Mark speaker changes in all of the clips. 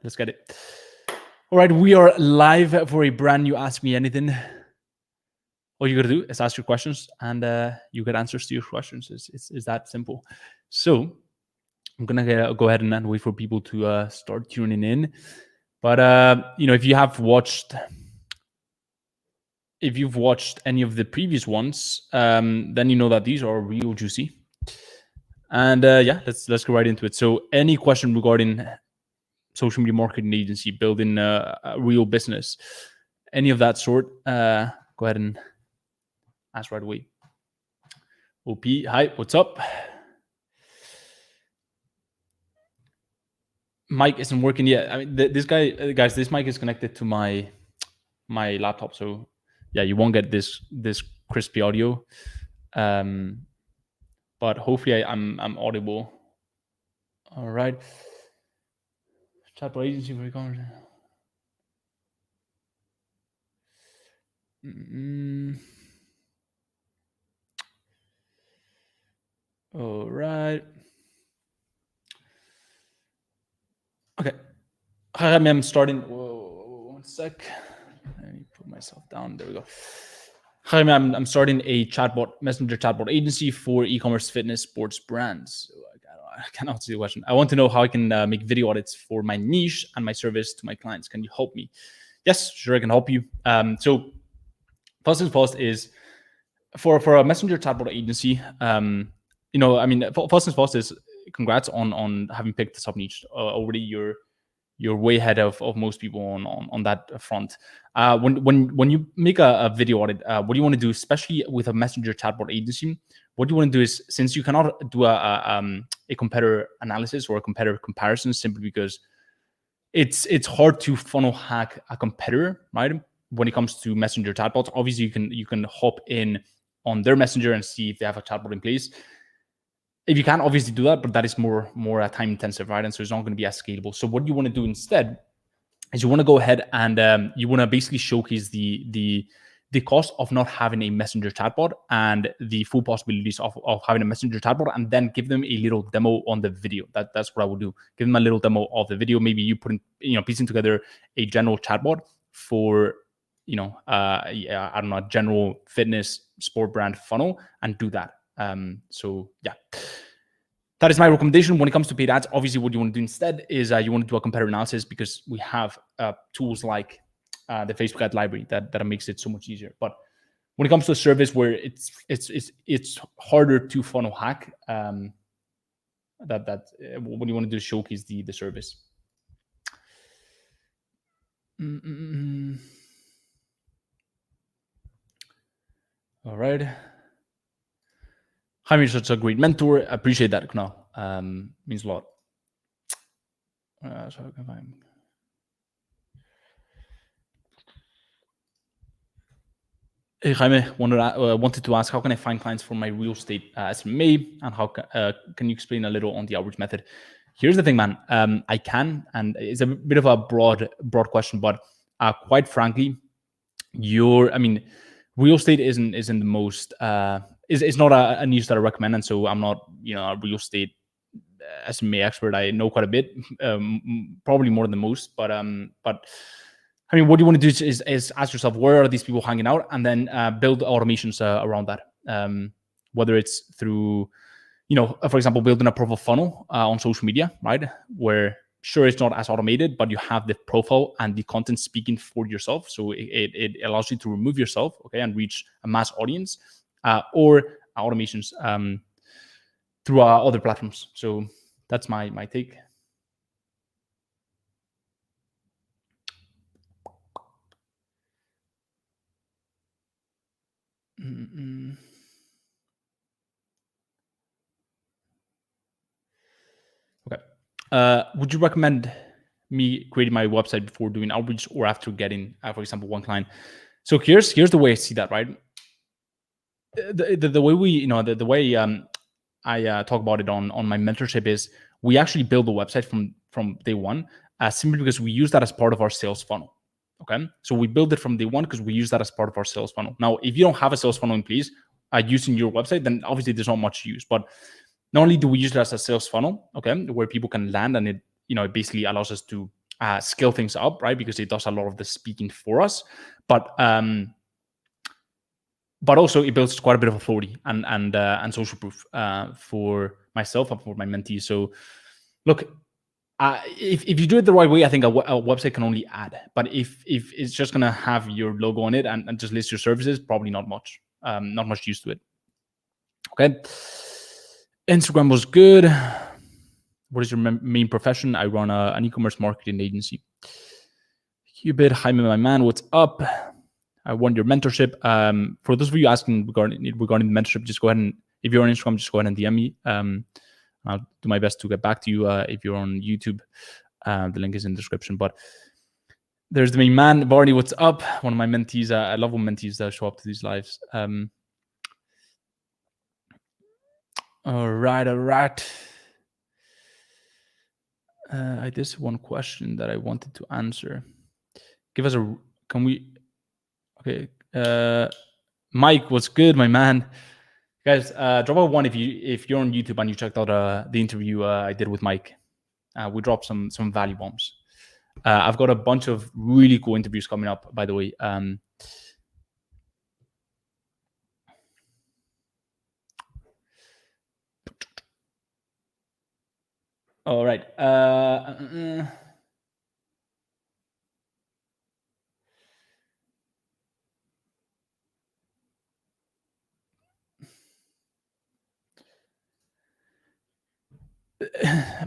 Speaker 1: let's get it. All right, we are live for a brand new Ask Me Anything. All you gotta do is ask your questions, and you get answers to your questions. It's that simple. So I'm gonna go ahead and wait for people to start tuning in. But if you've watched any of the previous ones, then you know that these are real juicy. And let's go right into it. So any question regarding social media marketing agency, building a real business, any of that sort, go ahead and ask right away. OP, hi, what's up? Mic isn't working yet. I mean, this mic is connected to my laptop, so yeah, you won't get this crispy audio. But hopefully I'm audible. All right. Chatbot agency for e-commerce. All right. Okay. I'm starting. Whoa, 1 sec. Let me put myself down. There we go. Hi, I'm starting a messenger chatbot agency for e-commerce, fitness, sports brands. So I cannot see the question. I want to know how I can make video audits for my niche and my service to my clients. Can you help me? Yes, sure, I can help you. So first things first is for a messenger chatbot agency. First things first is congrats on having picked the subniche already. You're way ahead of most people on that front. When you make a video audit, what do you want to do, especially with a messenger chatbot agency? What you want to do is, since you cannot do a competitor analysis or a competitor comparison, simply because it's hard to funnel hack a competitor, right? When it comes to messenger chatbots, obviously you can hop in on their messenger and see if they have a chatbot in place. If you can, obviously do that, but that is more time intensive, right? And so it's not going to be as scalable. So what you want to do instead is you want to go ahead and you want to basically showcase the cost of not having a messenger chatbot and the full possibilities of having a messenger chatbot, and then give them a little demo on the video. That's what I would do. Give them a little demo of the video. Maybe you piecing together a general chatbot for a general fitness sport brand funnel, and do that. That is my recommendation. When it comes to paid ads, obviously what you want to do instead is you want to do a competitor analysis, because we have tools like the Facebook ad library that makes it so much easier. But when it comes to a service where it's harder to funnel hack, what you want to do is showcase the service. All right. Jaime, you're such a great mentor. I appreciate that, Kunal. Means a lot. So I can find. Hey, Jaime, wanted to ask, how can I find clients for my real estate SMMA, and how can you explain a little on the outreach method? Here's the thing, man. I can, and it's a bit of a broad question, but quite frankly, real estate isn't the most. Is not a niche that I recommend, and so I'm not a real estate SMMA expert. I know quite a bit, probably more than most, but what you want to do is ask yourself, where are these people hanging out, and then build automations around that. Whether it's through, for example, building a profile funnel on social media, right? Where sure, it's not as automated, but you have the profile and the content speaking for yourself, so it allows you to remove yourself, okay, and reach a mass audience. Or automations through other platforms. So that's my take. Okay. Would you recommend me creating my website before doing outreach or after getting, for example, one client? So here's the way I see that, right? The way the way I talk about it on my mentorship is we actually build the website from day one, simply because we use that as part of our sales funnel. Okay, so we build it from day one because we use that as part of our sales funnel. Now, if you don't have a sales funnel in place using your website, then obviously there's not much use. But not only do we use it as a sales funnel, okay, where people can land, and it basically allows us to scale things up, right? Because it does a lot of the speaking for us, but also it builds quite a bit of authority and social proof for myself and for my mentees. So look, if you do it the right way, I think a website can only add. But if it's just gonna have your logo on it and just list your services, probably not much use to it. Okay. Instagram was good. What is your main profession? I run an e-commerce marketing agency. Cubit, Jaime, my man, what's up? I want your mentorship. For those of you asking regarding the mentorship, just go ahead and, if you're on Instagram, just go ahead and DM me. I'll do my best to get back to you. If you're on YouTube, the link is in the description. But there's the main man, Barney, what's up? One of my mentees. I love when mentees show up to these lives. All right. I just one question that I wanted to answer. Okay. Mike, what's good, my man? Guys, drop a one if you're on YouTube and you checked out the interview I did with Mike. We dropped some value bombs. I've got a bunch of really cool interviews coming up, by the way. All right.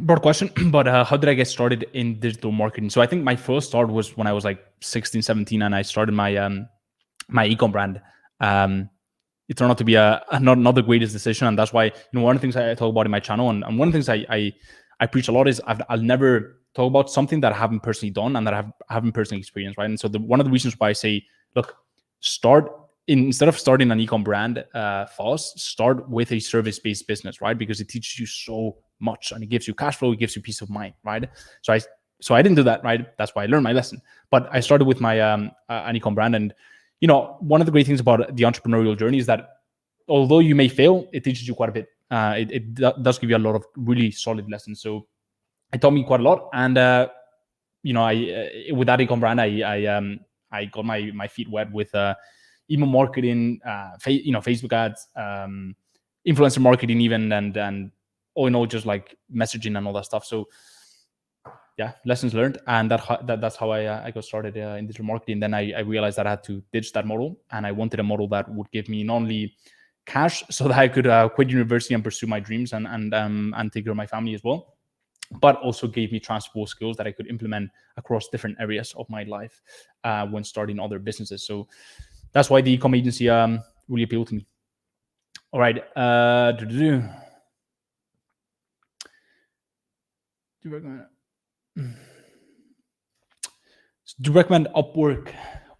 Speaker 1: Broad question, but how did I get started in digital marketing? So I think my first start was when I was like 16, 17, and I started my my ecom brand. It turned out to be not the greatest decision, and that's why, one of the things I talk about in my channel, and one of the things I preach a lot is I'll never talk about something that I haven't personally done and that I haven't personally experienced, right? And so one of the reasons why I say, look, instead of starting an ecom brand fast, start with a service-based business, right? Because it teaches you so much and it gives you cash flow, it gives you peace of mind, right? So I didn't do that, right? That's why I learned my lesson. But I started with my an ecom brand, and one of the great things about the entrepreneurial journey is that although you may fail, it teaches you quite a bit. It does give you a lot of really solid lessons. So it taught me quite a lot, and with that ecom brand, I got my feet wet with email marketing, Facebook ads, influencer marketing, even, and all in all, just like messaging and all that stuff. So yeah, lessons learned, and that's how I got started in digital marketing. Then I realized that I had to ditch that model, and I wanted a model that would give me not only cash so that I could quit university and pursue my dreams and take care of my family as well, but also gave me transferable skills that I could implement across different areas of my life when starting other businesses. So that's why the e-com agency really appealed to me. All right. Do you recommend Upwork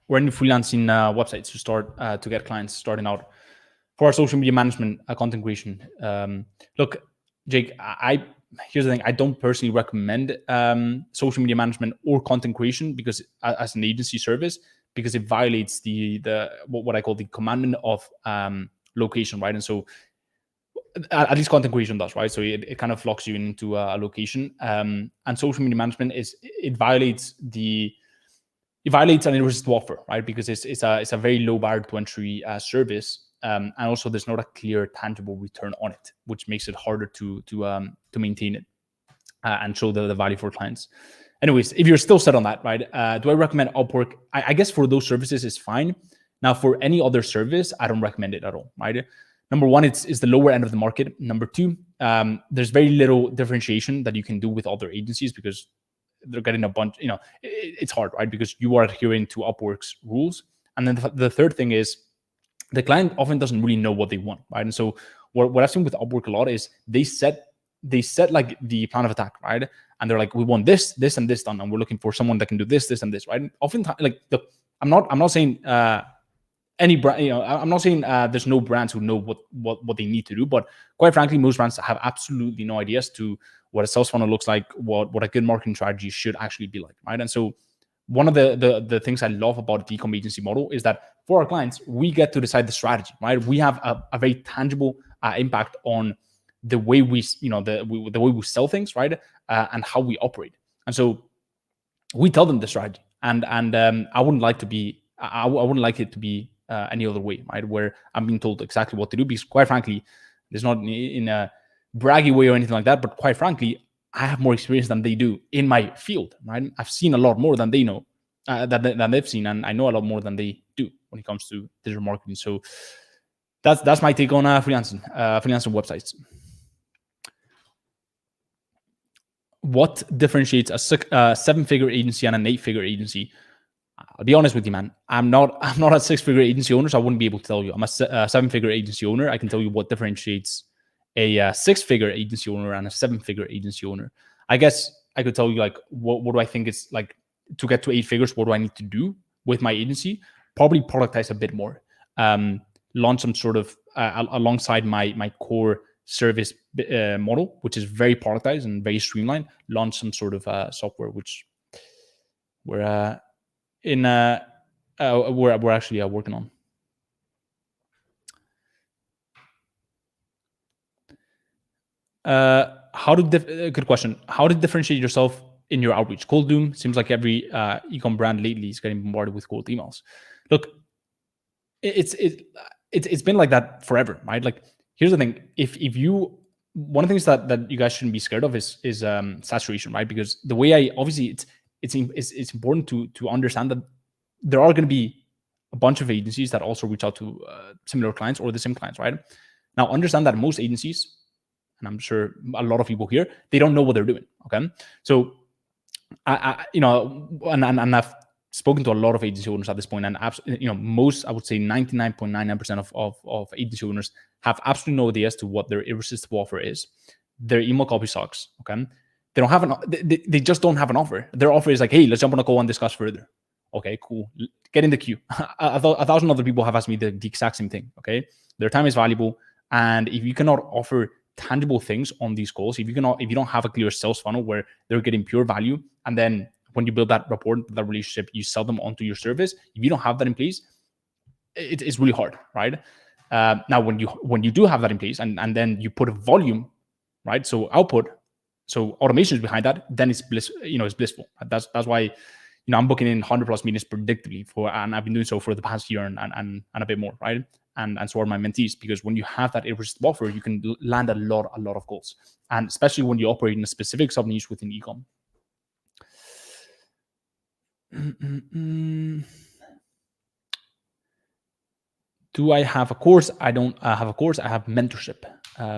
Speaker 1: or any freelancing websites to start to get clients starting out for our social media management, content creation? Look, Jake, here's the thing. I don't personally recommend social media management or content creation because as an agency service, because it violates the what I call the commandment of location, right? And so at least content creation does, right? So it kind of locks you into a location. And social media management it violates and it resists to offer, right? Because it's a very low bar to entry service. And also there's not a clear, tangible return on it, which makes it harder to maintain it and show the value for clients. Anyways, if you're still set on that, right? Do I recommend Upwork? I guess for those services, it's fine. Now, for any other service, I don't recommend it at all, right? Number one, it's the lower end of the market. Number two, there's very little differentiation that you can do with other agencies because they're getting a bunch, it's hard, right? Because you are adhering to Upwork's rules. And then the third thing is the client often doesn't really know what they want, right? And so what I've seen with Upwork a lot is they set like the plan of attack, right? And they're like, we want this, and this done, and we're looking for someone that can do this, and this, right? And oftentimes, like, I'm not saying any brand, I'm not saying there's no brands who know what they need to do, but quite frankly, most brands have absolutely no idea as to what a sales funnel looks like, what a good marketing strategy should actually be like, right? And so one of the things I love about the e-com agency model is that for our clients, we get to decide the strategy, right? We have a very tangible impact on the way we, the way we sell things, right? And how we operate. And so we tell them the strategy, and I wouldn't like to be I wouldn't like it to be any other way, right? Where I'm being told exactly what to do, because quite frankly, there's not in a braggy way or anything like that, but quite frankly, I have more experience than they do in my field, right? I've seen a lot more than they know, than they've seen, and I know a lot more than they do when it comes to digital marketing. So that's my take on freelancing websites. What differentiates a 7-figure agency and an 8-figure agency? I'll be honest with you, man. I'm not a 6-figure agency owner, so I wouldn't be able to tell you. I'm a 7-figure agency owner. I can tell you what differentiates a 6-figure agency owner and a 7-figure agency owner. I guess I could tell you, like, what do I think is, like, to get to 8 figures, what do I need to do with my agency? Probably productize a bit more. Launch some sort of alongside my core service model, which is very productized and very streamlined. Launch some sort of software, which we're actually working on. Good question. How to differentiate yourself in your outreach? Cold doom. Seems like every e-com brand lately is getting bombarded with cold emails. Look, it's been like that forever, right? Like, here's the thing: if you, one of the things that you guys shouldn't be scared of is saturation, right? Because the way obviously it's important to understand that there are going to be a bunch of agencies that also reach out to similar clients or the same clients, right? Now, understand that most agencies, and I'm sure a lot of people here, they don't know what they're doing. Okay, so and I've spoken to a lot of agency owners at this point, and most, I would say 99.99% of agency owners have absolutely no idea as to what their irresistible offer is. Their email copy sucks. Okay, they don't have they just don't have an offer. Their offer is like, hey, let's jump on a call and discuss further. Okay, cool. Get in the queue. 1,000 other people have asked me the exact same thing. Okay, their time is valuable, and if you cannot offer tangible things on these calls, if you don't have a clear sales funnel where they're getting pure value, and then when you build that rapport, that relationship, you sell them onto your service. If you don't have that in place, it's really hard, right? Now, when you do have that in place, and then you put a volume, right? So output, so automation is behind that, then it's it's blissful. That's why I'm booking in 100+ meetings predictably and I've been doing so for the past year and a bit more, right? And so are my mentees, because when you have that irresistible offer, you can land a lot of goals, and especially when you operate in a specific sub niche within ecom. Do I have a course? I don't have a course. I have mentorship.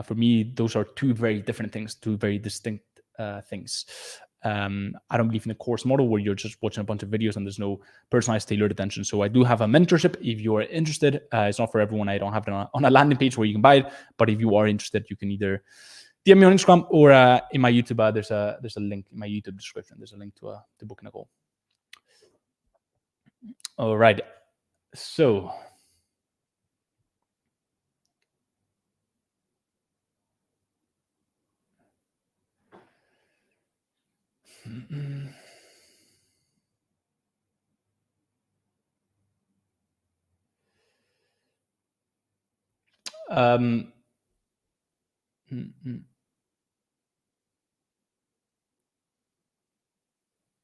Speaker 1: For me, those are two very different things, two very distinct things. I don't believe in the course model where you're just watching a bunch of videos and there's no personalized, tailored attention. So I do have a mentorship. If you are interested, it's not for everyone. I don't have it on a landing page where you can buy it. But if you are interested, you can either DM me on Instagram or in my YouTube. There's a link in my YouTube description. There's a link to booking a call. All right. So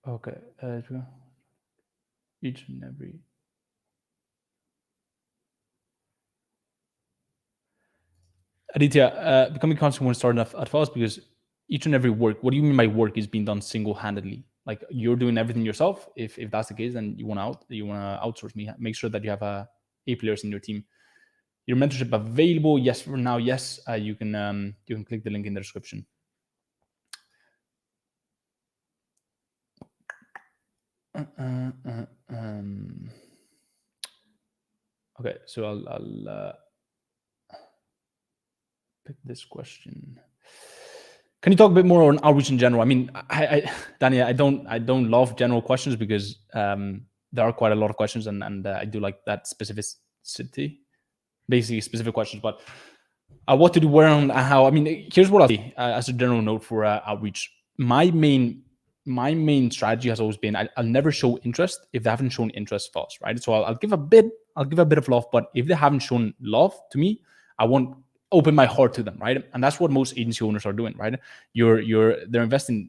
Speaker 1: okay. Each and every. Aditya, becoming constant when starting at first, because each and every work, what do you mean by work is being done single-handedly? Like, you're doing everything yourself? If that's the case, then you want to outsource me. Make sure that you have A players in your team. Your mentorship available? Yes, for now, yes. You can click the link in the description. Okay, so I'll pick this question. Can you talk a bit more on outreach in general? I mean, Danny, I don't love general questions because there are quite a lot of questions, and I do like that specificity, basically specific questions. But what to do, where, and how? I mean, here's what I'll say as a general note for outreach. My main strategy has always been I'll never show interest if they haven't shown interest first, right? So I'll give a bit of love, but if they haven't shown love to me, I won't open my heart to them, right? And that's what most agency owners are doing, right? They're investing,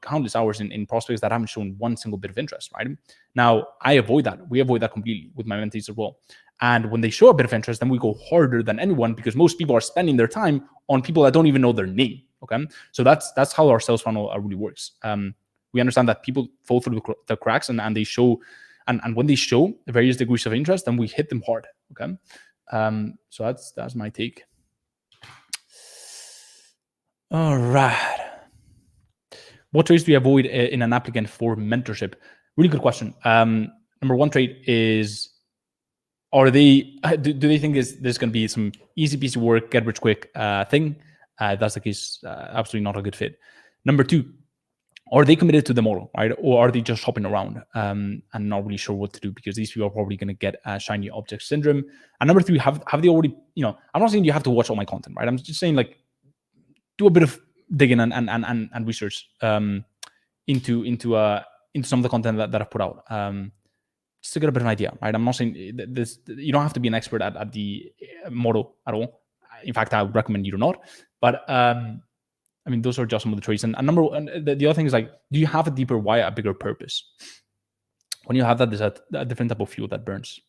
Speaker 1: countless hours in prospects that haven't shown one single bit of interest, right? Now I avoid that. We avoid that completely with my mentees as well. And when they show a bit of interest, then we go harder than anyone, because most people are spending their time on people that don't even know their name. Okay, so that's how our sales funnel really works. We understand that people fall through the cracks, and they show, and when they show various degrees of interest, then we hit them hard. Okay, so that's my take. All right. What traits do you avoid in an applicant for mentorship? Really good question. Number one trait is, do they think there's going to be some easy piece of work, get rich quick thing? If that's the case, absolutely not a good fit. Number two, are they committed to the model, right? Or are they just hopping around and not really sure what to do? Because these people are probably going to get shiny object syndrome. And number three, have they already, I'm not saying you have to watch all my content, right? I'm just saying, like, do a bit of digging and research into some of the content that I've put out, just to get a bit of an idea, right? I'm not saying this, you don't have to be an expert at the model at all. In fact, I would recommend you do not. But I mean, those are just some of the traits. And the other thing is, like, do you have a deeper why, a bigger purpose? When you have that, there's a different type of fuel that burns.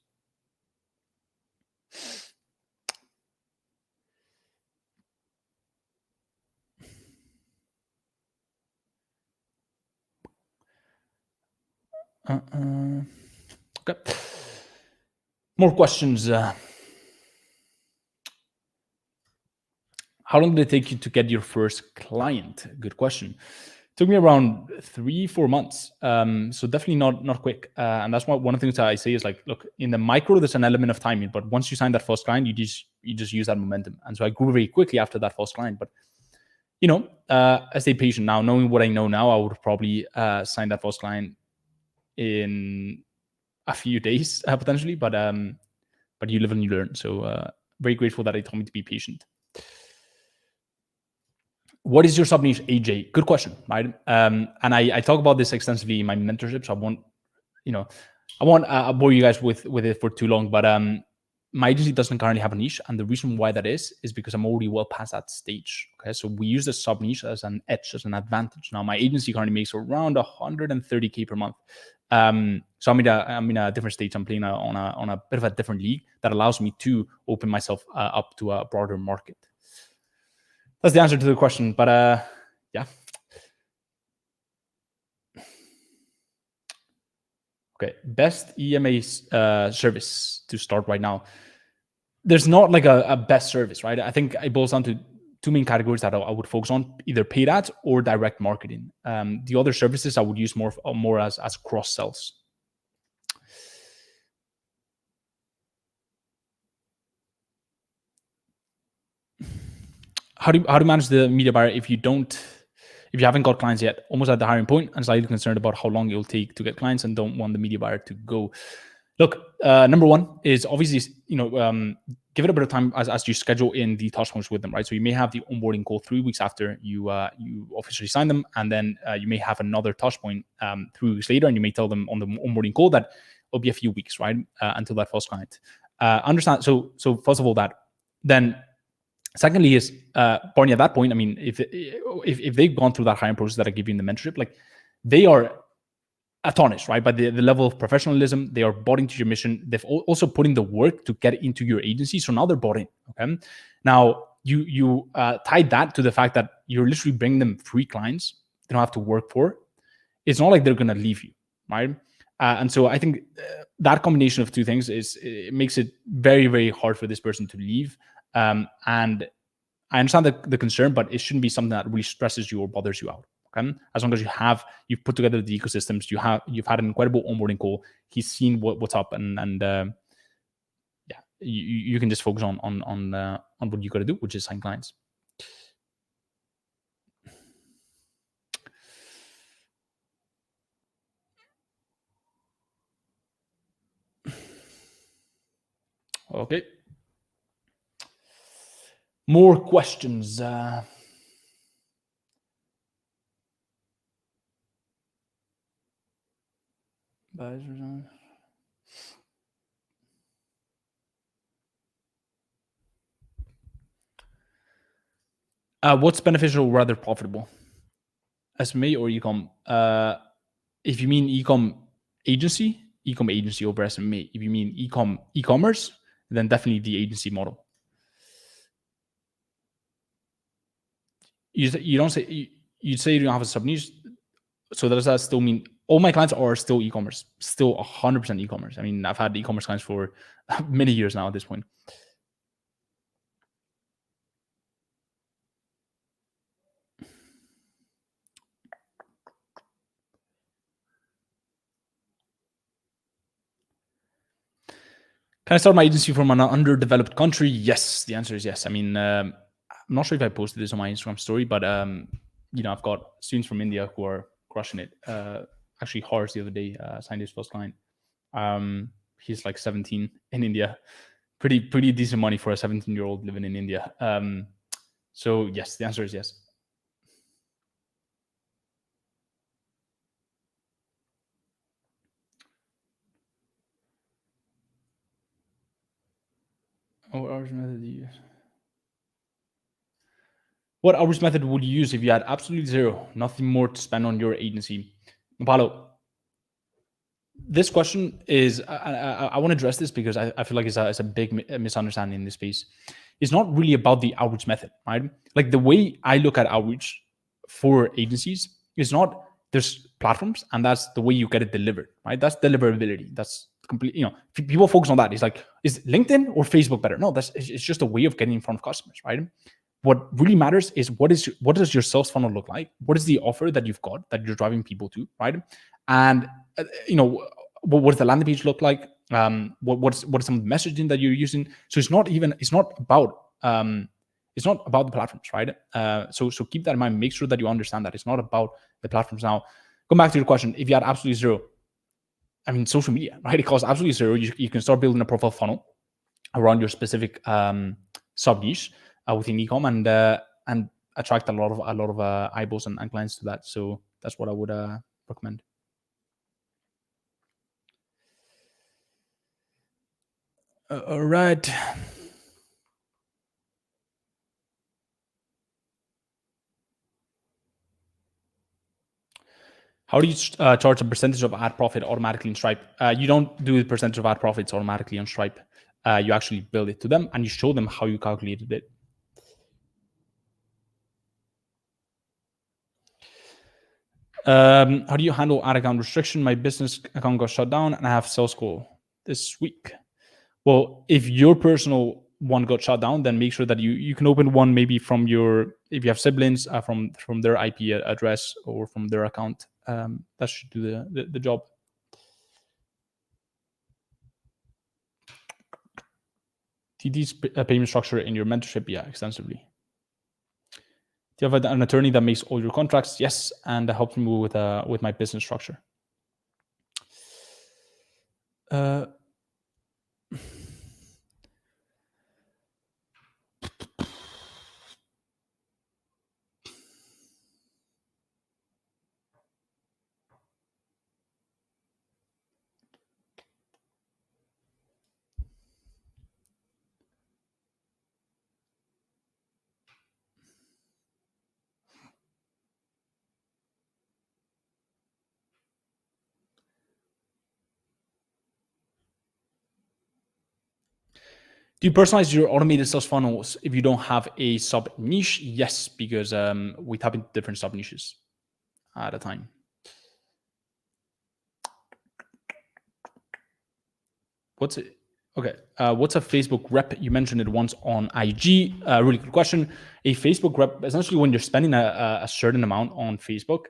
Speaker 1: Okay. More questions. How long did it take you to get your first client? Good question. It took me around 3-4 months. So definitely not quick. And that's why one of the things that I say is, like, look, in the micro, there's an element of timing, but once you sign that first client, you just use that momentum. And so I grew very quickly after that first client. But I stay patient now. Knowing what I know now, I would probably sign that first client in a few days, potentially. But you live and you learn. So very grateful that they told me to be patient. What is your subniche, AJ? Good question, right? And I talk about this extensively in my mentorship, so I won't bore you guys with it for too long. But my agency doesn't currently have a niche, and the reason why that is because I'm already well past that stage. Okay, so we use the subniche as an edge, as an advantage. Now my agency currently makes around 130K per month. So I'm in a different stage. I'm playing on a bit of a different league that allows me to open myself up to a broader market. That's the answer to the question, but yeah. Okay, best EMA service to start right now. There's not like a best service, right? I think it boils down to two main categories that I would focus on: either paid ads or direct marketing. The other services I would use more as cross sells. How do you manage the media buyer if you haven't got clients yet, almost at the hiring point, and slightly concerned about how long it will take to get clients and don't want the media buyer to go? Look, number one is obviously, give it a bit of time as you schedule in the touch points with them, right? So you may have the onboarding call 3 weeks after you officially sign them, and then you may have another touch point 3 weeks later, and you may tell them on the onboarding call that it'll be a few weeks, right, until that first client. Understand? So first of all, that. Then secondly is, Barney, at that point, I mean, if they've gone through that hiring process that I give you in the mentorship, like, they are astonished, right, by the level of professionalism. They are bought into your mission. They've also put in the work to get into your agency, so now they're bought in. Okay, now you tied that to the fact that you're literally bringing them free clients they don't have to work for. It's not like they're going to leave you, right? And so I think that combination of two things it makes it very, very hard for this person to leave. And I understand the concern, but it shouldn't be something that really stresses you or bothers you out. Okay, as long as you've put together the ecosystems, you've had an incredible onboarding call. He's seen what's up, and yeah, you can just focus on what you got to do, which is sign clients. Okay. More questions. What's beneficial or rather profitable? SMMA or ecom? If you mean ecom agency over SMMA. If you mean e-commerce, then definitely the agency model. You don't say you say you don't have a sub niche, so does that still mean all my clients are still e-commerce, still 100% e-commerce? I mean, I've had e-commerce clients for many years now at this point. Can I start my agency from an underdeveloped country? Yes, the answer is yes. I mean, I'm not sure if I posted this on my Instagram story, but I've got students from India who are crushing it. Actually, Horace the other day signed his first client. He's like 17 in India. Pretty decent money for a 17-year-old living in India. So yes, the answer is yes. What outreach method do you use? What outreach method would you use if you had absolutely zero, nothing more to spend on your agency? Paulo, this question is, I want to address this because I feel like it's a big misunderstanding in this space. It's not really about the outreach method, right? Like the way I look at outreach for agencies is not, there's platforms and that's the way you get it delivered, right? That's deliverability. That's complete, people focus on that. It's like, is LinkedIn or Facebook better? No, it's just a way of getting in front of customers, right? What really matters is what does your sales funnel look like? What is the offer that you've got that you're driving people to, right? And what does the landing page look like? What's some of the messaging that you're using? So it's not about the platforms, right? So keep that in mind. Make sure that you understand that it's not about the platforms. Now, going back to your question, if you had absolutely zero, I mean, social media, right? It costs absolutely zero. You can start building a profile funnel around your specific sub niche within ecom and attract a lot of eyeballs and clients to that. So that's what I would recommend. All right. How do you charge a percentage of ad profit automatically in Stripe? You don't do the percentage of ad profits automatically on Stripe. You actually build it to them and you show them how you calculated it. How do you handle ad account restriction? My business account got shut down and I have sales call this week. Well, if your personal one got shut down, then make sure that you can open one maybe from if you have siblings, from their IP address or from their account. That should do the job. TD's payment structure in your mentorship? Yeah, extensively. Do you have an attorney that makes all your contracts? Yes, and that helps me with my business structure. Do you personalize your automated sales funnels if you don't have a sub niche? Yes, because we tap into different sub niches at a time. What's it? Okay. What's a Facebook rep? You mentioned it once on IG. Really good question. A Facebook rep, essentially when you're spending a certain amount on Facebook,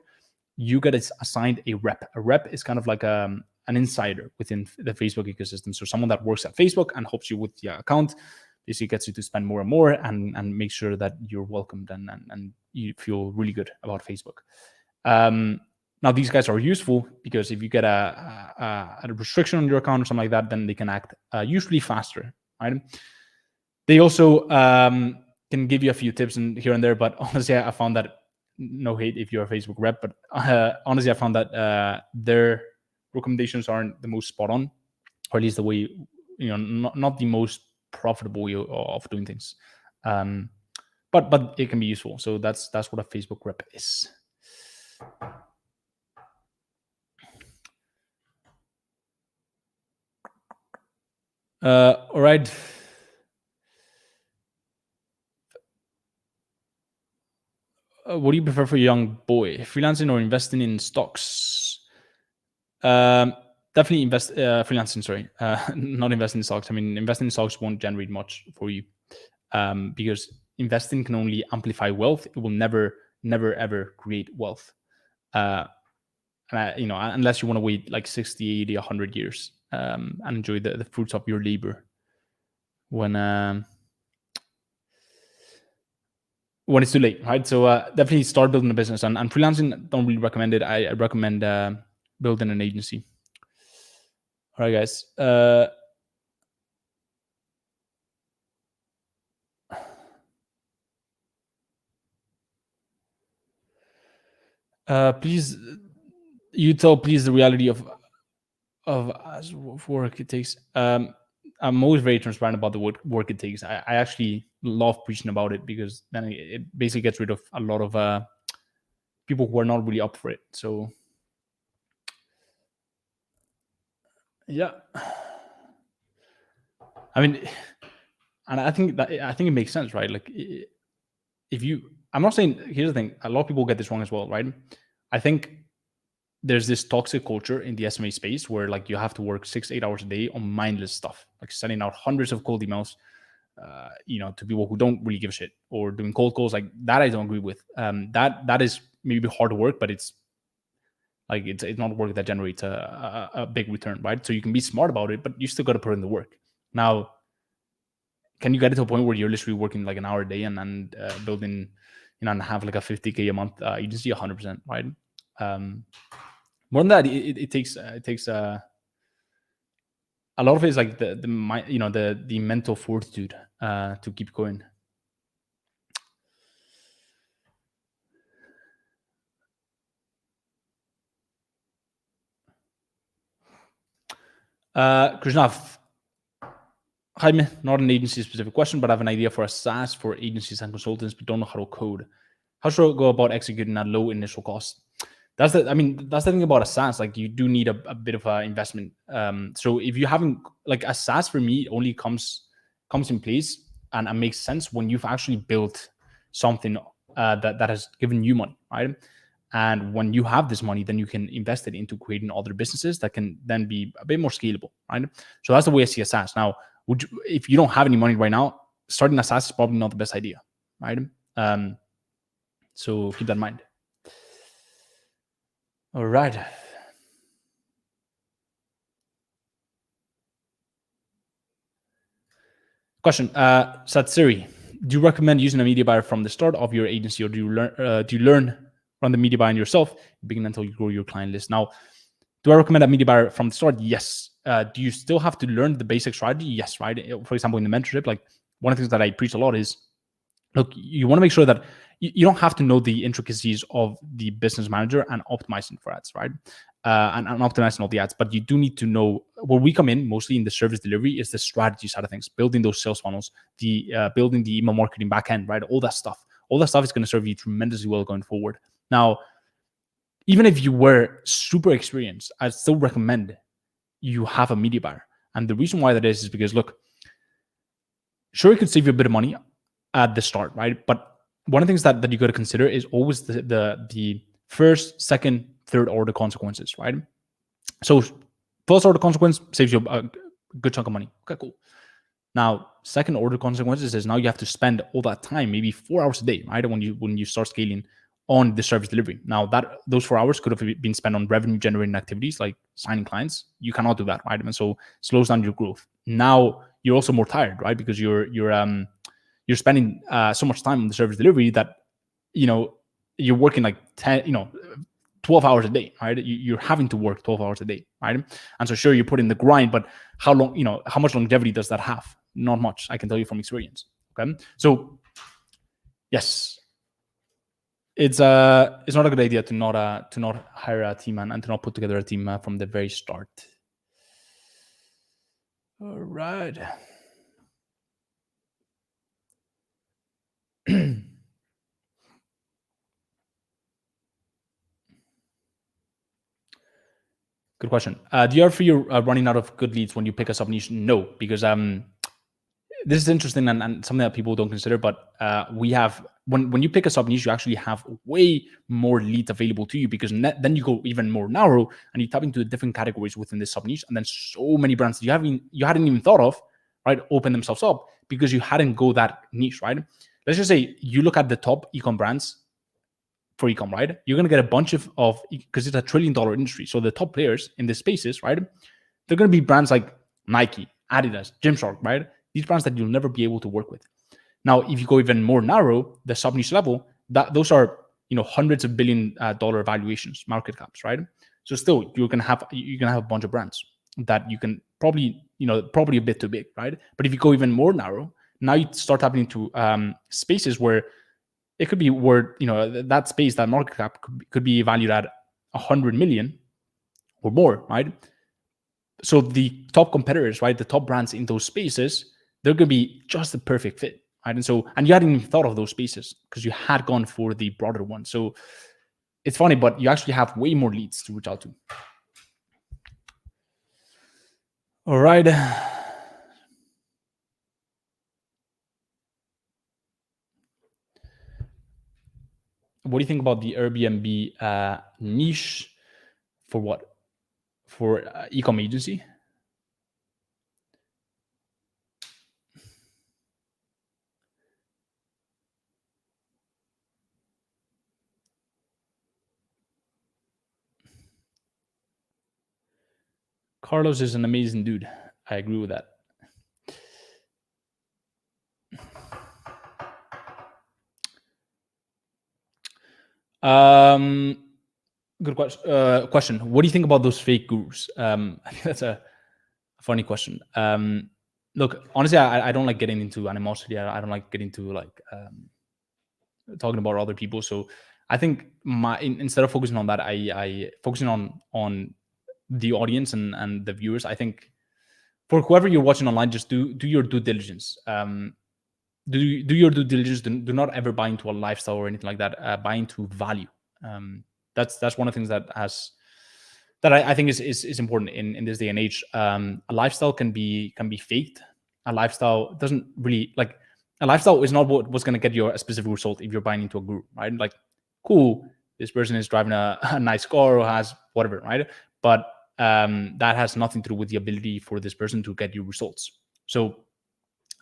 Speaker 1: you get assigned a rep. A rep is kind of like an insider within the Facebook ecosystem. So someone that works at Facebook and helps you with your account, basically gets you to spend more and more and make sure that you're welcomed and you feel really good about Facebook. Now, these guys are useful because if you get a restriction on your account or something like that, then they can act usually faster, right? They also can give you a few tips here and there, but honestly, I found that, no hate if you're a Facebook rep, but honestly, I found that their recommendations aren't the most spot on, or at least the way, not the most profitable way of doing things. but it can be useful. So that's what a Facebook rep is. All right. What do you prefer for a young boy, freelancing or investing in stocks? Definitely freelancing. Sorry, not investing in stocks. I mean, investing in stocks won't generate much for you, because investing can only amplify wealth. It will never ever create wealth. Unless you want to wait like 60, 80, 100 years, and enjoy the fruits of your labor when it's too late, right? So definitely start building a business, and freelancing, don't really recommend it. I recommend building an agency. All right, guys. Please, you tell please the reality of work it takes. I'm always very transparent about the work it takes. I actually love preaching about it, because then it basically gets rid of a lot of people who are not really up for it. So yeah, I mean, and I think it makes sense, right? Like, if you, I'm not saying, here's the thing, a lot of people get this wrong as well, right? I think there's this toxic culture in the SMA space where like you have to work 6-8 hours a day on mindless stuff, like sending out hundreds of cold emails, to people who don't really give a shit, or doing cold calls. Like that, I don't agree with. That is maybe hard work, but it's like it's not work that generates a big return, right? So you can be smart about it, but you still got to put in the work. Now, can you get it to a point where you're literally working like an hour a day and building, and have like a 50K a month agency? 100%, right? More than that, it takes a lot of it is like the mental fortitude to keep going. Krishnav, Jaime, not an agency specific question, but I have an idea for a SaaS for agencies and consultants, but don't know how to code. How should I go about executing at low initial cost? That's the thing about a SaaS. Like, you do need a bit of an investment. So if you haven't, like, a SaaS for me only comes in place and makes sense when you've actually built something that has given you money, right? And when you have this money, then you can invest it into creating other businesses that can then be a bit more scalable, right? So that's the way I see a SaaS. Now, if you don't have any money right now, starting a SaaS is probably not the best idea, right? So keep that in mind. All right. Question, Satsuri, do you recommend using a media buyer from the start of your agency, or do you learn from the media buyer yourself, begin until you grow your client list? Now, do I recommend a media buyer from the start? Yes. Do you still have to learn the basic strategy? Yes, right? For example, in the mentorship, like, one of the things that I preach a lot is, look, you want to make sure that you don't have to know the intricacies of the business manager and optimizing for ads, right? And optimizing all the ads, but you do need to know where we come in mostly in the service delivery is the strategy side of things, building those sales funnels, the building the email marketing backend, right? All that stuff is going to serve you tremendously well going forward. Now, even if you were super experienced, I'd still recommend you have a media buyer. And the reason why that is because, look, sure, it could save you a bit of money at the start, right? But one of the things that you got to consider is always the first, second, third order consequences, right? So first order consequence saves you a good chunk of money. Okay, cool. Now, second order consequences is now you have to spend all that time, maybe 4 hours a day, right? When you start scaling on the service delivery. Now, that those 4 hours could have been spent on revenue generating activities like signing clients. You cannot do that, right? And so slows down your growth. Now you're also more tired, right? Because you're spending so much time on the service delivery that you're working like 12 hours a day, right? You're having to work 12 hours a day, right? And so sure, you put in the grind, but how much longevity does that have? Not much, I can tell you from experience. Okay, so yes, it's not a good idea to not hire a team and to not put together a team from the very start. All right. Good question. Do you ever feel you're running out of good leads when you pick a sub niche? No, because this is interesting and something that people don't consider. But we have when you pick a sub niche, you actually have way more leads available to you, because then you go even more narrow and you tap into the different categories within this sub niche, and then so many brands you hadn't even thought of, right, open themselves up because you hadn't go that niche, right? Let's just say you look at the top ecom brands for ecom, right? You're gonna get a bunch of because it's a $1 trillion industry. So the top players in this spaces, right? They're gonna be brands like Nike, Adidas, Gymshark, right? These brands that you'll never be able to work with. Now, if you go even more narrow, the sub niche level, those are hundreds of $billion valuations, market caps, right? So still, you're gonna have a bunch of brands that you can probably a bit too big, right? But if you go even more narrow, now you start tapping into spaces where it could be worth, that space, that market cap could be valued at 100 million or more, right? So the top competitors, right, the top brands in those spaces, they're going to be just the perfect fit, right? And you hadn't even thought of those spaces because you had gone for the broader one. So it's funny, but you actually have way more leads to reach out to. All right. What do you think about the Airbnb niche for what? For e-com agency? Carlos is an amazing dude. I agree with that. Good question. What do you think about those fake gurus? I think that's a funny question. Look, honestly, I don't like getting into animosity. I don't like getting into talking about other people. So I think instead of focusing on that, I focusing on the audience and the viewers. I think for whoever you're watching online, just do your due diligence. Do your due diligence. Do not ever buy into a lifestyle or anything like that. Buy into value. That's one of the things that I think is important in this day and age. A lifestyle can be faked. A lifestyle doesn't really a lifestyle is not what's going to get you a specific result if you're buying into a group, right? Like, cool, this person is driving a nice car or has whatever, right? But that has nothing to do with the ability for this person to get you results. So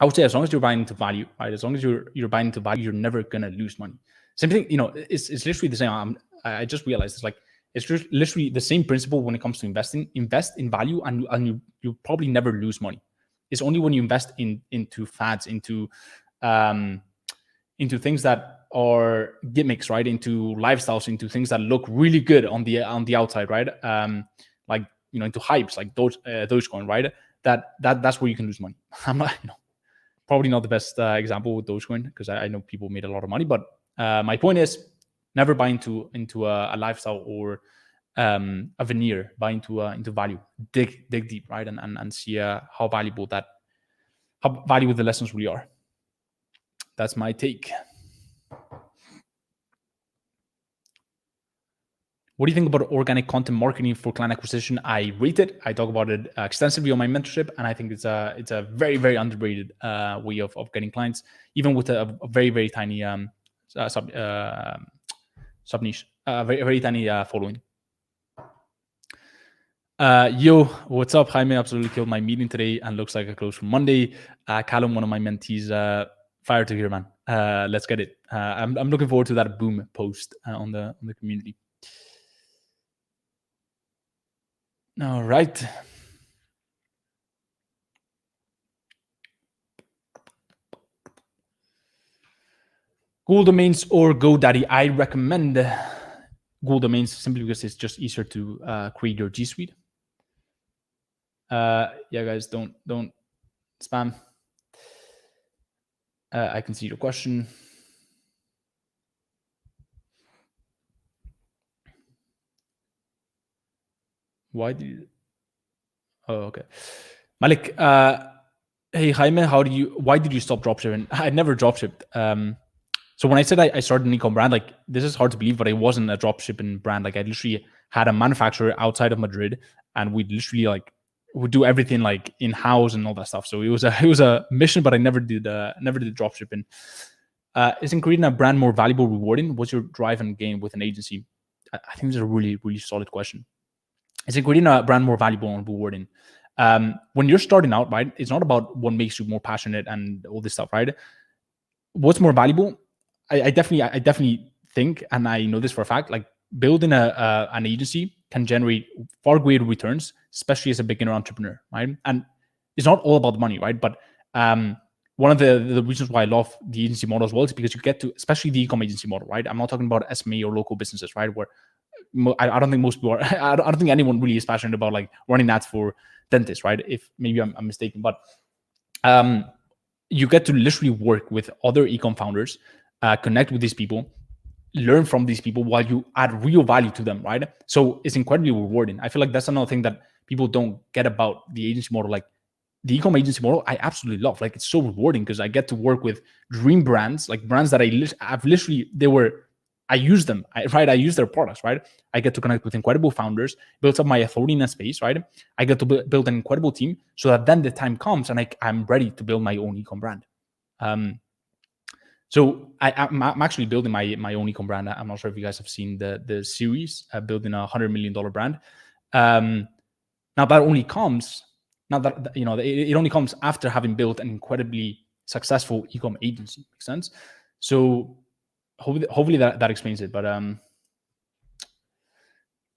Speaker 1: I would say as long as you're buying into value, right? As long as you're buying into value, you're never gonna lose money. Same thing, it's literally the same. I just realized it's literally the same principle when it comes to investing. Invest in value, and you probably never lose money. It's only when you invest into fads, into things that are gimmicks, right? Into lifestyles, into things that look really good on the outside, right? Into hypes like Dogecoin, right? That's where you can lose money. I'm not, probably not the best example with Dogecoin because I know people made a lot of money, but my point is never buy into a lifestyle or a veneer. Buy into value. Dig deep, right, and see how valuable the lessons really are. That's my take. What do you think about organic content marketing for client acquisition? I rate it. I talk about it extensively on my mentorship, and I think it's a very, very underrated way of getting clients, even with a very, very tiny sub niche, very, very tiny following. Yo, what's up, Jaime? Absolutely killed my meeting today and looks like a close for Monday. Callum, one of my mentees, fire to here, man. Let's get it. I'm looking forward to that boom post on the community. All right. Google Domains or GoDaddy? I recommend Google Domains simply because it's just easier to create your G Suite. Yeah, guys, don't spam. I can see your question. Why do you? Oh, okay. Malik, hey Jaime, why did you stop dropshipping? I never dropshipped. So when I said I started an e-com brand, like this is hard to believe, but I wasn't a dropshipping brand. Like I literally had a manufacturer outside of Madrid, and we literally like would do everything like in house and all that stuff. So it was a mission, but I never did dropshipping. Isn't creating a brand more valuable, rewarding? What's your drive and gain with an agency? I think this is a really, really solid question. Is it creating a brand more valuable and rewarding? When you're starting out, right, it's not about what makes you more passionate and all this stuff, right? What's more valuable? I definitely think, and I know this for a fact, like building an agency can generate far greater returns, especially as a beginner entrepreneur, right? And it's not all about the money, right? But one of the reasons why I love the agency model as well is because you get to, especially the e-com agency model, right? I'm not talking about SMMA or local businesses, right? Where I don't think most people are, I don't think anyone really is passionate about like running ads for dentists, right? If maybe I'm mistaken, but you get to literally work with other e-com founders, connect with these people, learn from these people while you add real value to them, right? So it's incredibly rewarding. I feel like that's another thing that people don't get about the agency model. Like the e-com agency model, I absolutely love. Like it's so rewarding because I get to work with dream brands, like brands that I use them, right? I use their products, right? I get to connect with incredible founders, build up my authority in that space, right? I get to build an incredible team so that then the time comes and I'm ready to build my own e-com brand. So I'm actually building my own e-com brand. I'm not sure if you guys have seen the series, building $100 million brand. Now that only comes, it only comes after having built an incredibly successful e-com agency. Makes sense? So hopefully that explains it. But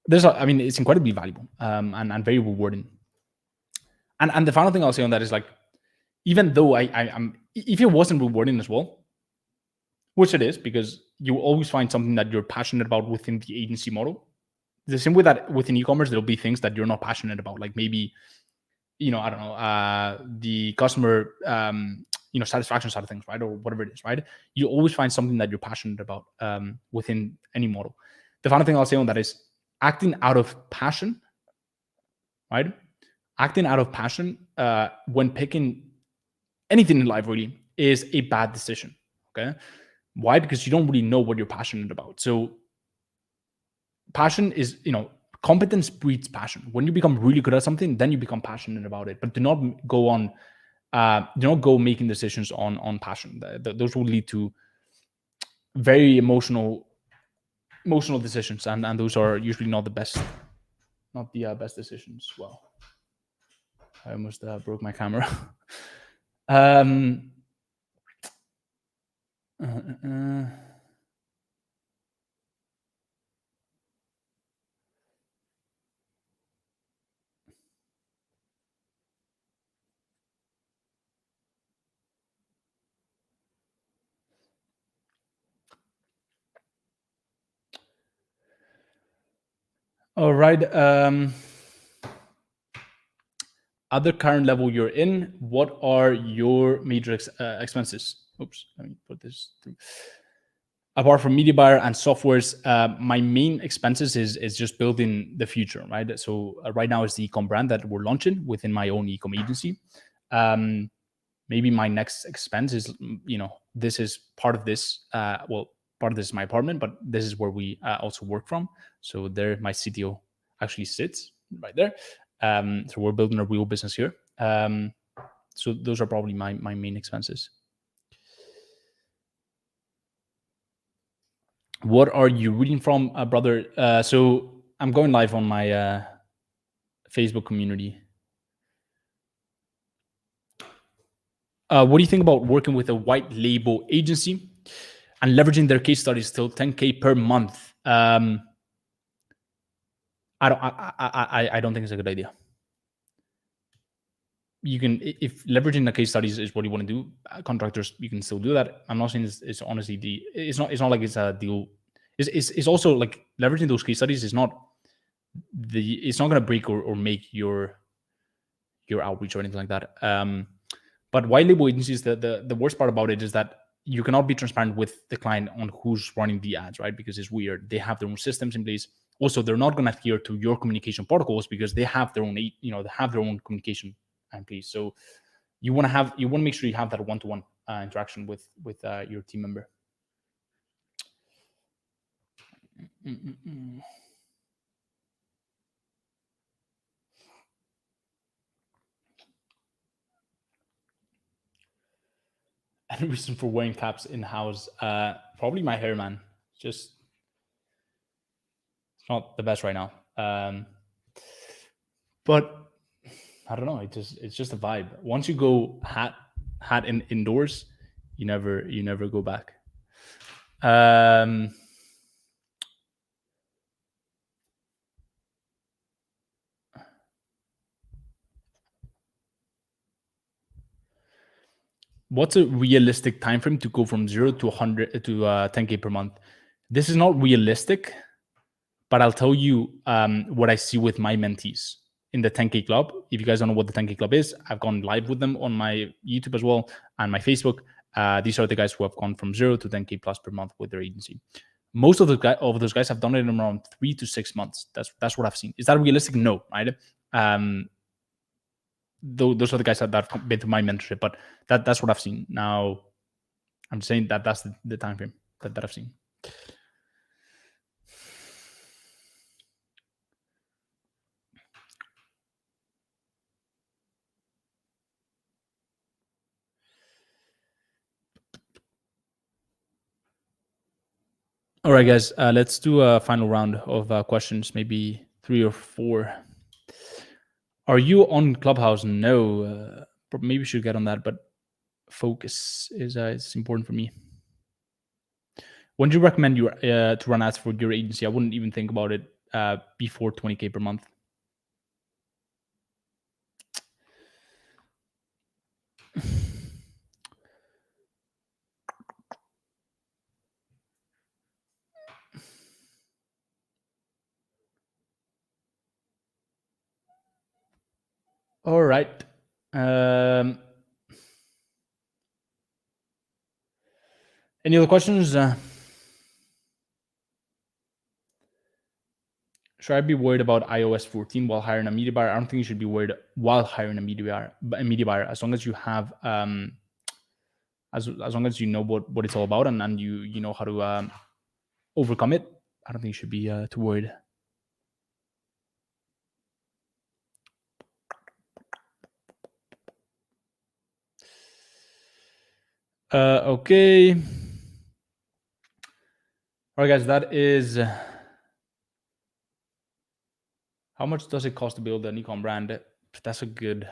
Speaker 1: it's incredibly valuable and very rewarding. And the final thing I'll say on that is like, even though I'm, if it wasn't rewarding as well, which it is, because you always find something that you're passionate about within the agency model. The same way that within e-commerce, there'll be things that you're not passionate about, like maybe, I don't know, the customer, satisfaction side of things, right? Or whatever it is, right? You always find something that you're passionate about within any model. The final thing I'll say on that is acting out of passion, right? Acting out of passion when picking anything in life really is a bad decision, okay? Why? Because you don't really know what you're passionate about. So passion is, competence breeds passion. When you become really good at something, then you become passionate about it. But do not go making decisions on passion. Those will lead to very emotional decisions, and those are usually not the best decisions. Well, I almost broke my camera. All right. Other current level you're in, what are your major expenses? Oops, let me put this through. Apart from media buyer and softwares, my main expenses is just building the future, right? So right now is the e-com brand that we're launching within my own e-com agency. Maybe my next expense is, this is part of this. Part of this is my apartment, but this is where we also work from. So there, my CTO actually sits right there. So we're building a real business here. So those are probably my main expenses. What are you reading from, brother? So I'm going live on my Facebook community. What do you think about working with a white label agency and leveraging their case studies till 10K per month? I don't think it's a good idea. You can, if leveraging the case studies is what you want to do, contractors, you can still do that. I'm not saying it's honestly it's not like it's a deal. It's also like leveraging those case studies is not it's not going to break or make your outreach or anything like that. But white label agencies, the worst part about it is that you cannot be transparent with the client on who's running the ads, right? Because it's weird. They have their own systems in place. Also, they're not going to adhere to your communication protocols because they have their own, they have their own communication in place. So you want to make sure you have that one-to-one interaction with your team member. Any reason for wearing caps in house? Probably my hair, man. Just it's not the best right now. But I don't know. It's just a vibe. Once you go hat indoors, you never go back. What's a realistic time frame to go from 0 to 100 to 10K per month? This is not realistic, but I'll tell you what I see with my mentees in the 10K club. If you guys don't know what the 10K club is, I've gone live with them on my YouTube as well and my Facebook. These are the guys who have gone from 0 to 10K plus per month with their agency. Most of those guys have done it in around 3 to 6 months. That's what I've seen. Is that realistic? No, right? Those are the guys that have been to my mentorship, but that's what I've seen. Now, I'm saying that's the time frame that I've seen. All right, guys, let's do a final round of questions, maybe 3 or 4. Are you on Clubhouse? No, maybe we should get on that, but focus is important for me. When do you recommend you to run ads for your agency? I wouldn't even think about it before 20K per month. All right. Any other questions? Should I be worried about iOS 14 while hiring a media buyer? I don't think you should be worried while hiring a media buyer. As long as you have, as long as you know what it's all about and you know how to overcome it, I don't think you should be too worried. Okay. All right, guys, that is. How much does it cost to build an e-com brand? That's a good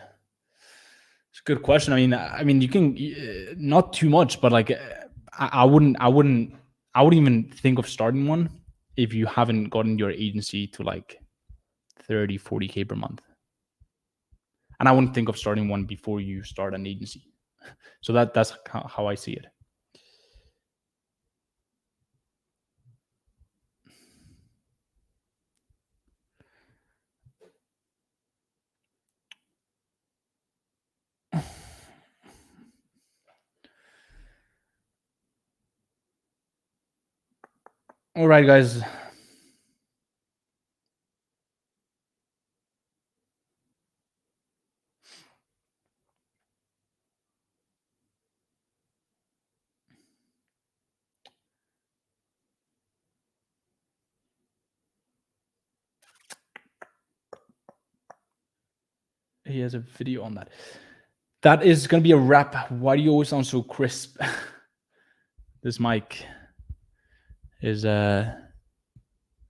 Speaker 1: question. I mean, you can not too much, but like, I wouldn't even think of starting one if you haven't gotten your agency to like 30, 40K per month. And I wouldn't think of starting one before you start an agency. So that's how I see it. All right, guys. He has a video on that. That is going to be a wrap. Why do you always sound so crisp? This mic is a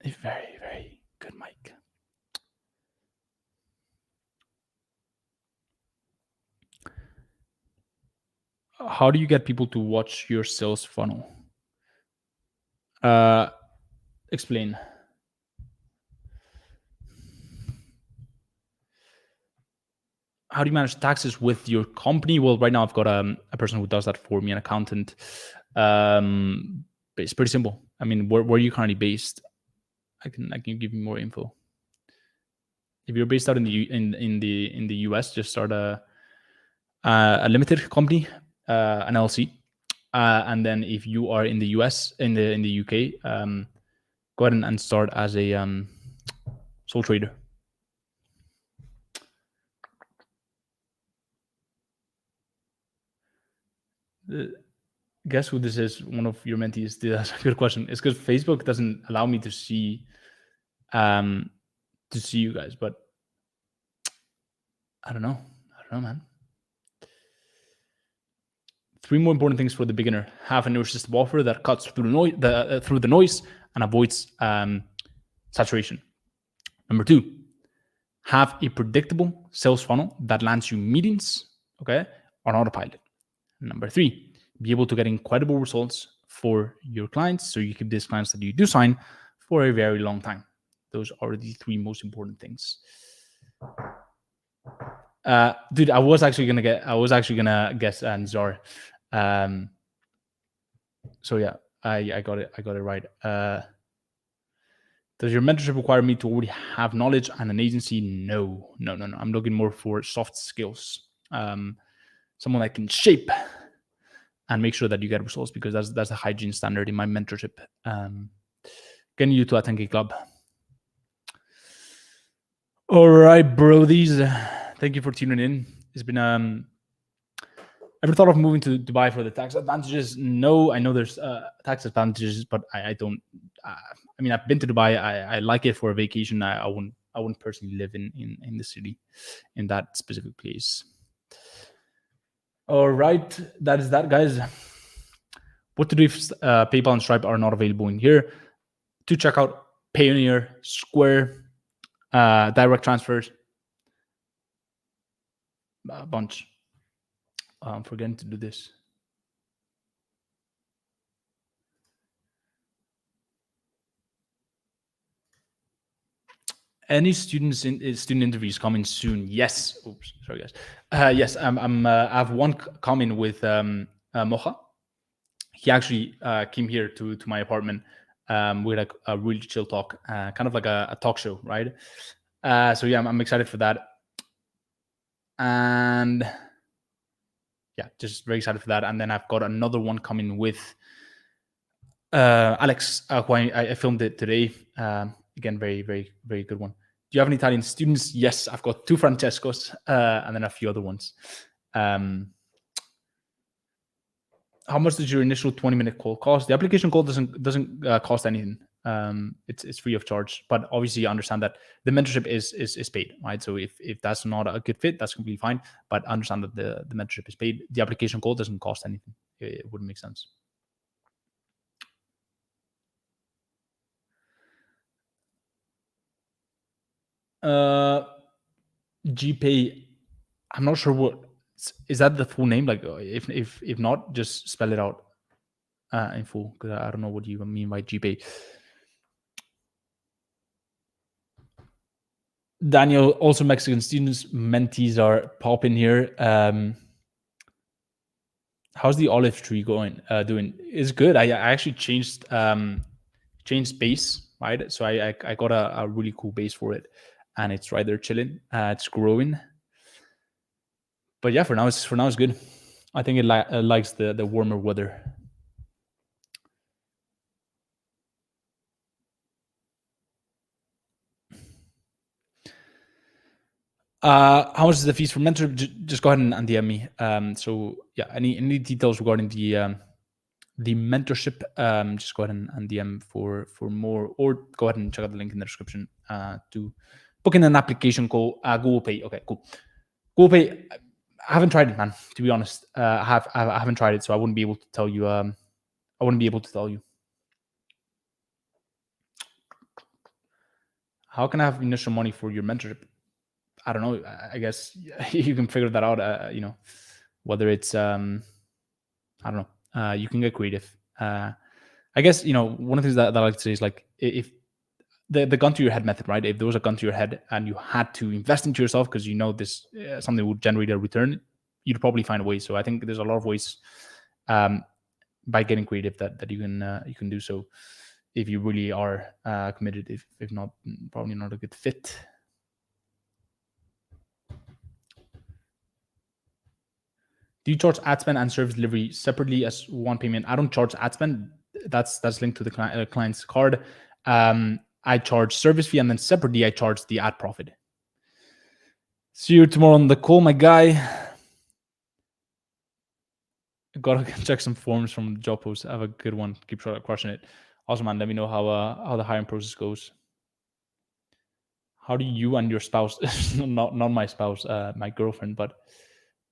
Speaker 1: very, very good mic. How do you get people to watch your sales funnel? Explain. How do you manage taxes with your company? Well, right now I've got a person who does that for me, an accountant. But it's pretty simple. I mean, where are you currently based? I can give you more info. If you're based out in the US, just start a limited company, an LLC, and then if you are in the US, in the UK, go ahead and start as a sole trader. guess who this is? One of your mentees. That's a good question. It's because Facebook doesn't allow me to see you guys, but I don't know, man. 3 more important things for the beginner: have an irresistible offer that cuts through the noise and avoids saturation. Number 2, have a predictable sales funnel that lands you meetings, okay, on autopilot. Number 3, be able to get incredible results for your clients, so you keep these clients that you do sign for a very long time. Those are the 3 most important things. Dude, I was actually gonna guess Nizar. So yeah, I got it right. Does your mentorship require me to already have knowledge and an agency? No. I'm looking more for soft skills. Someone that can shape and make sure that you get results, because that's a hygiene standard in my mentorship. Getting you to a 10K club. All right, brodies. Thank you for tuning in. It's been ever thought of moving to Dubai for the tax advantages? No, I know there's tax advantages, but I don't. I mean, I've been to Dubai. I like it for a vacation. I wouldn't personally live in the city, in that specific place. All right, that is that, guys. What to do if PayPal and Stripe are not available in here? To check out Payoneer, Square, direct transfers, a bunch. I'm forgetting to do this. Any students in student interviews coming soon? Yes. Oops, sorry guys. Yes, I have one coming with Mocha. He actually came here to my apartment. We had a really chill talk, kind of like a talk show, right? So yeah, I'm excited for that. And yeah, just very excited for that. And then I've got another one coming with Alex, who I filmed it today. Again, very, very, very good one. Do you have any Italian students? Yes, I've got 2 Francescos and then a few other ones. How much does your initial 20-minute call cost? The application call doesn't cost anything. It's free of charge, but obviously you understand that the mentorship is paid, right? So if that's not a good fit, that's completely fine. But understand that the mentorship is paid. The application call doesn't cost anything. It wouldn't make sense. GPay, I'm not sure what is that the full name. Like, if not, just spell it out in full, because I don't know what you mean by GPay. Daniel, also Mexican students, mentees are popping here. How's the olive tree doing? It's good. I actually changed base, right? So I got a really cool base for it, and it's right there chilling. It's growing. But yeah, for now it's good. I think it likes the warmer weather. How much is the fees for mentorship? Just go ahead and DM me. So yeah, any details regarding the mentorship, just go ahead and DM for more, or go ahead and check out the link in the description to book in an application call. Google Pay. Okay, cool. Google Pay. I haven't tried it, man. To be honest, I haven't tried it, so I wouldn't be able to tell you. How can I have initial money for your mentorship? I don't know. I guess you can figure that out. Whether it's I don't know. You can get creative. I guess one of the things that I like to say is, like, if the gun to your head method, right? If there was a gun to your head and you had to invest into yourself because this something would generate a return, you'd probably find a way. So I think there's a lot of ways by getting creative that you can do so if you really are committed. If not, probably not a good fit. Do you charge ad spend and service delivery separately as one payment? I don't charge ad spend. That's linked to the client's card. I charge service fee, and then separately I charge the ad profit. See you tomorrow on the call, my guy. Gotta check some forms from job posts. Have a good one. Keep crushing it. Awesome, man. Let me know how the hiring process goes. How do you and your spouse, not my spouse, my girlfriend, but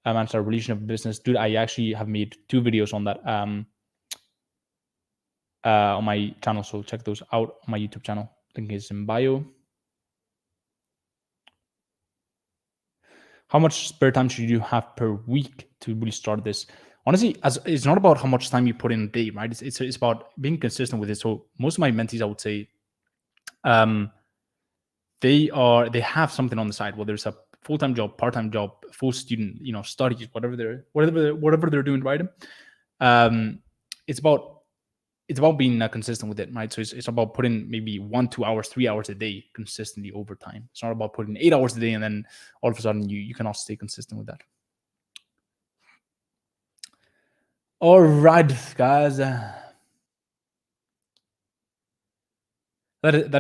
Speaker 1: manage our relationship business? Dude, I actually have made 2 videos on that on my channel, so check those out on my YouTube channel. Link is in bio. How much spare time should you have per week to really start this? Honestly, it's not about how much time you put in a day, right? It's about being consistent with it. So most of my mentees, I would say, they have something on the side, whether it's a full-time job, part-time job, full student, studies, whatever they're doing, right? It's about being consistent with it, right? So it's about putting maybe 1, 2 hours, 3 hours a day consistently over time. It's not about putting 8 hours a day and then all of a sudden you cannot stay consistent with that. All right, guys. That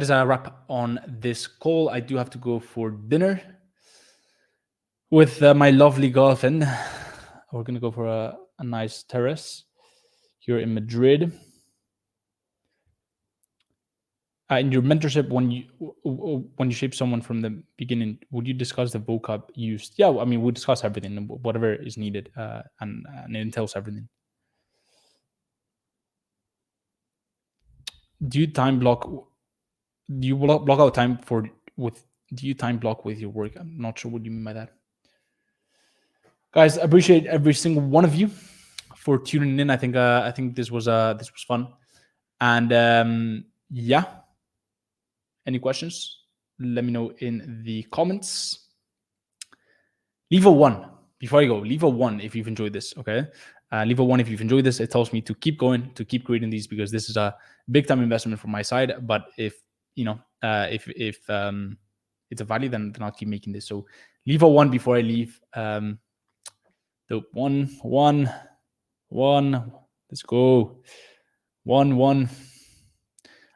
Speaker 1: is a wrap on this call. I do have to go for dinner with my lovely girlfriend. We're gonna go for a nice terrace here in Madrid. In your mentorship, when you shape someone from the beginning, would you discuss the vocab used? Yeah, I mean, we discuss everything, whatever is needed, and it entails everything. Do you time block? Do you block out time do you time block with your work? I'm not sure what you mean by that. Guys, I appreciate every single one of you for tuning in. I think this was fun, and yeah. Any questions? Let me know in the comments. Leave a 1 before I go. Leave a 1 if you've enjoyed this. Okay, leave a 1 if you've enjoyed this. It tells me to keep going, to keep creating these, because this is a big time investment from my side. But if if it's a value, then I'll keep making this. So leave a 1 before I leave. The 1. Let's go. 1.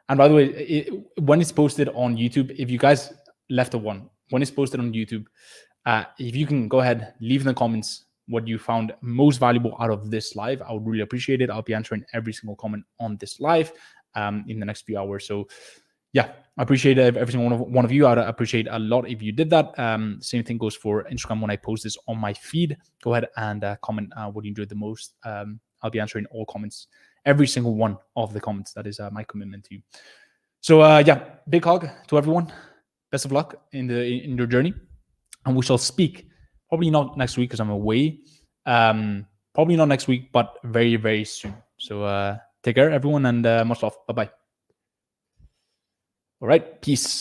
Speaker 1: And by the way, when it's posted on YouTube, if you guys left a 1, when it's posted on YouTube, if you can go ahead, leave in the comments what you found most valuable out of this live, I would really appreciate it. I'll be answering every single comment on this live in the next few hours. So yeah, I appreciate every single one of you. I'd appreciate a lot if you did that. Same thing goes for Instagram. When I post this on my feed, go ahead and comment what you enjoyed the most. I'll be answering all comments, every single one of the comments. That is my commitment to you. So yeah, big hug to everyone. Best of luck in your journey, and we shall speak probably not next week because I'm away. Probably not next week, but very, very soon. So take care, everyone, and much love. Bye bye. All right, peace.